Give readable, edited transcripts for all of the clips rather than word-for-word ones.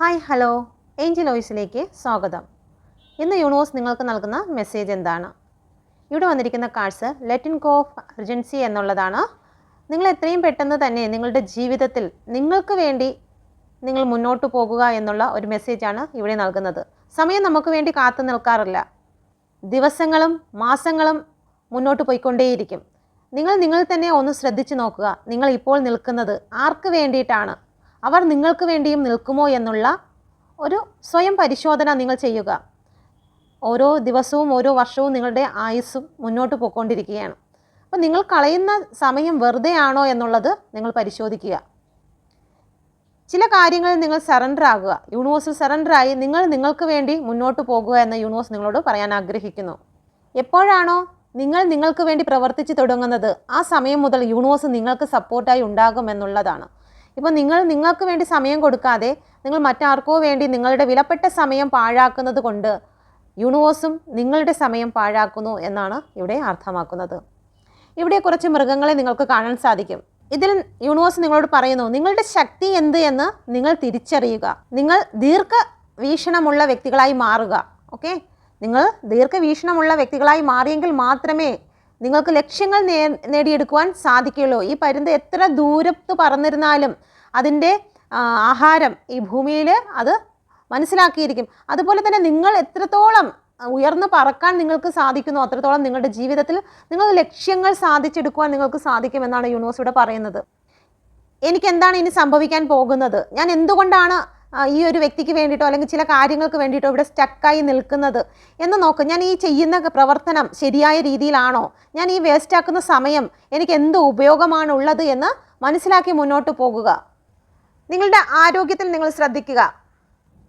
Hi hello Angel വോയിസിലേക്ക് സ്വാഗതം. ഇന്ന് universe നിങ്ങൾക്ക് നൽകുന്ന മെസ്സേജ് എന്താണ്? ഇവിടെ വന്നിരിക്കുന്ന കാർഡ്സ് ലെറ്റിൻ ഗോ ഓഫ് അർജൻസി എന്നുള്ളതാണ്. നിങ്ങൾ എത്രയും പെട്ടെന്ന് തന്നെ നിങ്ങളുടെ ജീവിതത്തിൽ നിങ്ങൾക്ക് വേണ്ടി നിങ്ങൾ മുന്നോട്ട് പോകുക എന്നുള്ള ഒരു മെസ്സേജാണ് ഇവിടെ നൽകുന്നത്. സമയം നമുക്ക് വേണ്ടി കാത്തു നിൽക്കാറില്ല. ദിവസങ്ങളും മാസങ്ങളും മുന്നോട്ട് പോയിക്കൊണ്ടേയിരിക്കും. നിങ്ങൾ തന്നെ ഒന്ന് ശ്രദ്ധിച്ച് നോക്കുക. നിങ്ങൾ ഇപ്പോൾ നിൽക്കുന്നത് ആർക്ക് വേണ്ടിയിട്ടാണ്? അവർ നിങ്ങൾക്ക് വേണ്ടിയും നിൽക്കുമോ എന്നുള്ള ഒരു സ്വയം പരിശോധന നിങ്ങൾ ചെയ്യുക. ഓരോ ദിവസവും ഓരോ വർഷവും നിങ്ങളുടെ ആയുസ്സും മുന്നോട്ട് പോയിക്കൊണ്ടിരിക്കുകയാണ്. അപ്പോൾ നിങ്ങൾ കളയുന്ന സമയം വെറുതെ ആണോ എന്നുള്ളത് നിങ്ങൾ പരിശോധിക്കുക. ചില കാര്യങ്ങളിൽ നിങ്ങൾ സറണ്ടർ ആകുക. യൂണിവേഴ്സിൽ സറണ്ടറായി നിങ്ങൾക്ക് വേണ്ടി മുന്നോട്ട് പോകുക എന്ന് യൂണിവേഴ്സ് നിങ്ങളോട് പറയാൻ ആഗ്രഹിക്കുന്നു. എപ്പോഴാണോ നിങ്ങൾക്ക് വേണ്ടി പ്രവർത്തിച്ച് തുടങ്ങുന്നത് ആ സമയം മുതൽ യൂണിവേഴ്സ് നിങ്ങൾക്ക് സപ്പോർട്ടായി ഉണ്ടാകുമെന്നുള്ളതാണ്. ഇപ്പോൾ നിങ്ങൾക്ക് വേണ്ടി സമയം കൊടുക്കാതെ നിങ്ങൾ മറ്റാർക്കോ വേണ്ടി നിങ്ങളുടെ വിലപ്പെട്ട സമയം പാഴാക്കുന്നത് കൊണ്ട് യൂണിവേഴ്സും നിങ്ങളുടെ സമയം പാഴാക്കുന്നു എന്നാണ് ഇവിടെ അർത്ഥമാക്കുന്നത്. ഇവിടെ കുറച്ച് മൃഗങ്ങളെ നിങ്ങൾക്ക് കാണാൻ സാധിക്കും. ഇതിൽ യൂണിവേഴ്സ് നിങ്ങളോട് പറയുന്നു, നിങ്ങളുടെ ശക്തി എന്ത് എന്ന് നിങ്ങൾ തിരിച്ചറിയുക. നിങ്ങൾ ദീർഘവീക്ഷണമുള്ള വ്യക്തികളായി മാറുക. ഓക്കെ, നിങ്ങൾ ദീർഘവീക്ഷണമുള്ള വ്യക്തികളായി മാറിയെങ്കിൽ മാത്രമേ നിങ്ങൾക്ക് ലക്ഷ്യങ്ങൾ നേടിയെടുക്കുവാൻ സാധിക്കുകയുള്ളൂ. ഈ പരുന്ത് എത്ര ദൂരത്ത് പറന്നിരുന്നാലും അതിൻ്റെ ആഹാരം ഈ ഭൂമിയിൽ അത് മനസ്സിലാക്കിയിരിക്കും. അതുപോലെ തന്നെ നിങ്ങൾ എത്രത്തോളം ഉയർന്നു പറക്കാൻ നിങ്ങൾക്ക് സാധിക്കുന്നു അത്രത്തോളം നിങ്ങളുടെ ജീവിതത്തിൽ നിങ്ങൾക്ക് ലക്ഷ്യങ്ങൾ സാധിച്ചെടുക്കുവാൻ നിങ്ങൾക്ക് സാധിക്കുമെന്നാണ് യൂണിവേഴ്സ് ഇവിടെ പറയുന്നത്. എനിക്കെന്താണ് ഇനി സംഭവിക്കാൻ പോകുന്നത്? ഞാൻ എന്തുകൊണ്ടാണ് ഈ ഒരു വ്യക്തിക്ക് വേണ്ടിയിട്ടോ അല്ലെങ്കിൽ ചില കാര്യങ്ങൾക്ക് വേണ്ടിയിട്ടോ ഇവിടെ സ്റ്റക്കായി നിൽക്കുന്നത് എന്ന് നോക്ക്. ഞാൻ ഈ ചെയ്യുന്ന പ്രവർത്തനം ശരിയായ രീതിയിലാണോ? ഞാൻ ഈ വേസ്റ്റാക്കുന്ന സമയം എനിക്ക് എന്ത് ഉപയോഗമാണുള്ളത് എന്ന് മനസ്സിലാക്കി മുന്നോട്ട് പോകുക. നിങ്ങളുടെ ആരോഗ്യത്തിൽ നിങ്ങൾ ശ്രദ്ധിക്കുക.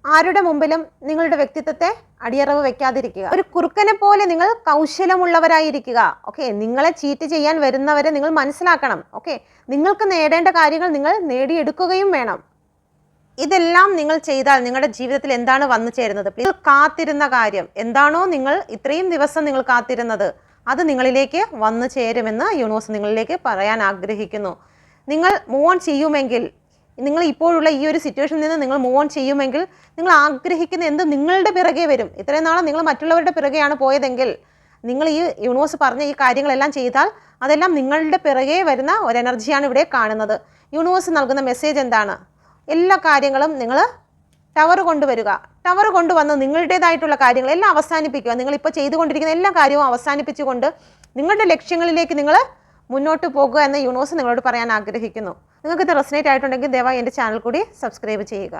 ആരുടെ മുമ്പിലും നിങ്ങളുടെ വ്യക്തിത്വത്തെ അടിയറവ് വെക്കാതിരിക്കുക. ഒരു കുറുക്കനെ പോലെ നിങ്ങൾ കൗശലമുള്ളവരായിരിക്കുക. ഓക്കെ, നിങ്ങളെ ചീറ്റ് ചെയ്യാൻ വരുന്നവരെ നിങ്ങൾ മനസ്സിലാക്കണം. ഓക്കെ, നിങ്ങൾക്ക് നേടേണ്ട കാര്യങ്ങൾ നിങ്ങൾ നേടിയെടുക്കുകയും വേണം. ഇതെല്ലാം നിങ്ങൾ ചെയ്താൽ നിങ്ങളുടെ ജീവിതത്തിൽ എന്താണ് വന്നു ചേരുന്നത്? നിങ്ങൾ കാത്തിരുന്ന കാര്യം എന്താണോ, നിങ്ങൾ ഇത്രയും ദിവസം നിങ്ങൾ കാത്തിരുന്നത് അത് നിങ്ങളിലേക്ക് വന്നു ചേരുമെന്ന് യൂണിവേഴ്സ് നിങ്ങളിലേക്ക് പറയാൻ ആഗ്രഹിക്കുന്നു. നിങ്ങൾ മൂവ് ഓൺ ചെയ്യുമെങ്കിൽ, നിങ്ങൾ ഇപ്പോഴുള്ള ഈ ഒരു സിറ്റുവേഷനിൽ നിന്ന് നിങ്ങൾ മൂവ് ഓൺ ചെയ്യുമെങ്കിൽ നിങ്ങൾ ആഗ്രഹിക്കുന്ന എന്ത് നിങ്ങളുടെ പിറകെ വരും. ഇത്രയും നാളെ നിങ്ങൾ മറ്റുള്ളവരുടെ പിറകെയാണ് പോയതെങ്കിൽ നിങ്ങൾ ഈ യൂണിവേഴ്സ് പറഞ്ഞ ഈ കാര്യങ്ങളെല്ലാം ചെയ്താൽ അതെല്ലാം നിങ്ങളുടെ പിറകെ വരുന്ന ഒരു എനർജിയാണ് ഇവിടെ കാണുന്നത്. യൂണിവേഴ്സ് നൽകുന്ന മെസ്സേജ് എന്താണ്? എല്ലാ കാര്യങ്ങളും നിങ്ങൾ ടവർ കൊണ്ടുവരിക. ടവർ കൊണ്ടുവന്ന് നിങ്ങളുടേതായിട്ടുള്ള കാര്യങ്ങളെല്ലാം അവസാനിപ്പിക്കുക. നിങ്ങളിപ്പോൾ ചെയ്തുകൊണ്ടിരിക്കുന്ന എല്ലാ കാര്യവും അവസാനിപ്പിച്ചുകൊണ്ട് നിങ്ങളുടെ ലക്ഷ്യങ്ങളിലേക്ക് നിങ്ങൾ മുന്നോട്ട് പോകുക എന്ന് യൂണിവേഴ്സ് നിങ്ങളോട് പറയാൻ ആഗ്രഹിക്കുന്നു. നിങ്ങൾക്കിത് റെസനേറ്റ് ആയിട്ടുണ്ടെങ്കിൽ ദയവായി എൻ്റെ ചാനൽ കൂടി സബ്സ്ക്രൈബ് ചെയ്യുക.